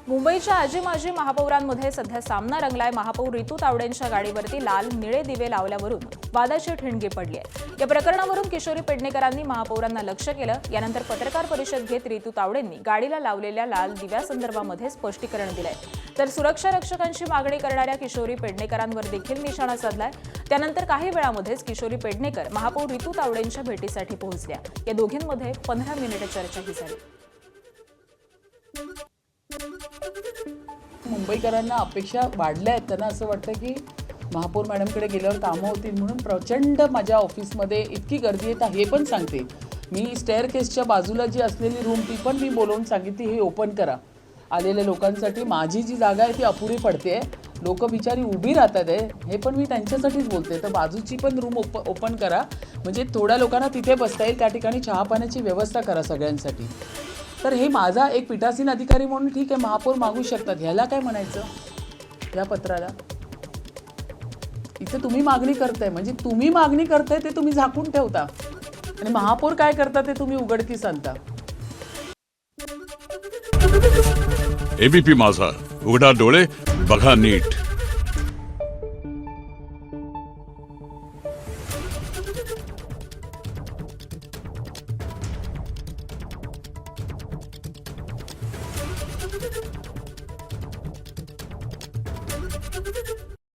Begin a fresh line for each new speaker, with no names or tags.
मुंबईच्या आजी माजी महापौरांमध्ये सध्या सामना रंगलाय। महापौर रितू तावडेंच्या गाडीवरती लाल निळे दिवे लावल्यावरून वादाची ठिणगी पडली आहे। या प्रकरणावरून किशोरी पेडणेकरांनी महापौरांना लक्ष केलं। यानंतर पत्रकार परिषद घेत रितू तावडेंनी गाडीला लावलेल्या लाल दिव्यासंदर्भामध्ये स्पष्टीकरण दिलंय। तर सुरक्षा रक्षकांची मागणी करणाऱ्या किशोरी पेडणेकरांवर देखील निशाणा साधलाय। त्यानंतर काही वेळामध्येच किशोरी पेडणेकर महापौर रितू तावडेंच्या भेटीसाठी पोहोचल्या। या दोघींमध्ये 15 मिनिटे चर्चाही झाली।
मुंबईकरांना अपेक्षा वाढल्या आहेत। त्यांना असं वाटतं की महापौर मॅडमकडे गेल्यावर कामं होतील म्हणून प्रचंड माझ्या ऑफिसमध्ये इतकी गर्दी आहे। हे पण सांगते मी, स्टेअरकेसच्या बाजूला जी असलेली रूम ती पण मी बोलवून सांगितली हे ओपन करा आलेल्या लोकांसाठी। माझी जी जागा आहे ती अपुरी पडते, लोक बिचारी उभी राहतात आहे, हे पण मी त्यांच्यासाठीच बोलते। तर बाजूची पण रूम ओपन करा म्हणजे थोड्या लोकांना तिथे बसता येईल, त्या ठिकाणी चहा पाण्याची व्यवस्था करा सगळ्यांसाठी। तर हे माझा एक पीठासीन अधिकारी म्हणून ठीक आहे, महापौर मागू शकतात, ह्याला काय म्हणायचं या पत्राला? इथे तुम्ही मागणी करताय म्हणजे तुम्ही मागणी करताय ते तुम्ही झाकून ठेवता आणि महापौर काय करतात ते तुम्ही उघडकीस आणता।
एबीपी माझा, उघडा डोळे बघा नीट।